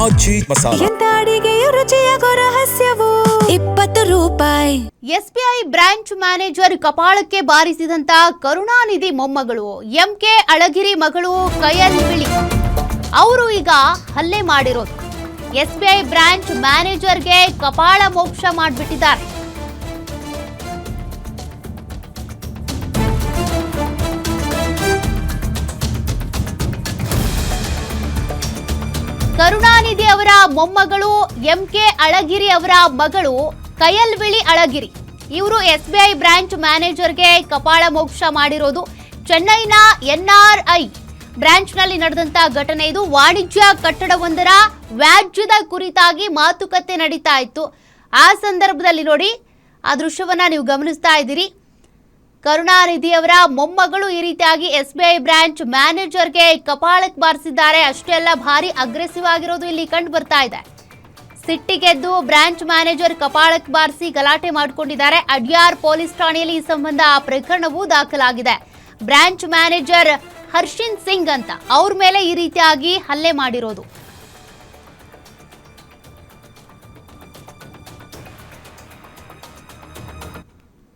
ಆಜಿ ಮಸಾಲ. ಎಂತ ಅಡಿಗೆಯ ರುಚಿಯಾಗೋ ರಹಸ್ಯವು 20 ರೂಪಾಯಿ. ಎಸ್ಬಿಐ ಬ್ರಾಂಚ್ ಮ್ಯಾನೇಜರ್ ಕಪಾಳಕ್ಕೆ ಬಾರಿಸಿದಂತ ಕರುಣಾನಿಧಿ ಮೊಮ್ಮಗಳು ಎಂಕೆ ಅಳಗಿರಿ ಮಗಳು ಕಯಲ್ ಬಿಳಿ ಅವರು ಈಗ ಹಲ್ಲೆ ಮಾಡಿರೋದು. ಎಸ್ಬಿಐ ಬ್ರಾಂಚ್ ಮ್ಯಾನೇಜರ್ಗೆ ಕಪಾಳ ಮೋಕ್ಷ ಮಾಡಿಬಿಟ್ಟಿದ್ದಾರೆ. ಕರುಣಾನಿಧಿ ಅವರ ಮೊಮ್ಮಗಳು ಎಂಕೆ ಅಳಗಿರಿ ಅವರ ಮಗಳು ಕಯಲ್ವಿಳಿ ಅಳಗಿರಿ ಇವರು ಎಸ್ಬಿಐ ಬ್ರಾಂಚ್ ಮ್ಯಾನೇಜರ್ಗೆ ಕಪಾಳ ಮೋಕ್ಷ ಮಾಡಿರೋದು. ಚೆನ್ನೈನ ಎನ್ಆರ್ಐ ಬ್ರಾಂಚ್ನಲ್ಲಿ ನಡೆದಂತ ಘಟನೆ ಇದು. ವಾಣಿಜ್ಯ ಕಟ್ಟಡವೊಂದರ ವ್ಯಾಜ್ಯದ ಕುರಿತಾಗಿ ಮಾತುಕತೆ ನಡೀತಾ ಇತ್ತು. ಆ ಸಂದರ್ಭದಲ್ಲಿ ನೋಡಿ, ಆ ದೃಶ್ಯವನ್ನ ನೀವು ಗಮನಿಸ್ತಾ ಇದ್ದೀರಿ. ಕರುಣಾನಿಧಿ ಅವರ ಮೊಮ್ಮಗಳು ಈ ರೀತಿಯಾಗಿ ಎಸ್ಬಿಐ ಬ್ರಾಂಚ್ ಮ್ಯಾನೇಜರ್ಗೆ ಕಪಾಳಕ್ಕೆ ಬಾರಿಸಿದ್ದಾರೆ. ಅಷ್ಟೇ ಅಲ್ಲ, ಭಾರಿ ಅಗ್ರೆಸಿವ್ ಆಗಿರೋದು ಇಲ್ಲಿ ಕಂಡು ಬರ್ತಾ ಇದೆ. ಸಿಟ್ಟಿಗೆದ್ದು ಬ್ರಾಂಚ್ ಮ್ಯಾನೇಜರ್ ಕಪಾಳಕ್ಕೆ ಬಾರಿಸಿ ಗಲಾಟೆ ಮಾಡಿಕೊಂಡಿದ್ದಾರೆ. ಅಡ್ಯಾರ್ ಪೊಲೀಸ್ ಠಾಣೆಯಲ್ಲಿ ಈ ಸಂಬಂಧ ಪ್ರಕರಣವೂ ದಾಖಲಾಗಿದೆ. ಬ್ರಾಂಚ್ ಮ್ಯಾನೇಜರ್ ಹರ್ಷಿನ್ ಸಿಂಗ್ ಅಂತ ಅವ್ರ ಮೇಲೆ ಈ ರೀತಿಯಾಗಿ ಹಲ್ಲೆ ಮಾಡಿರೋದು.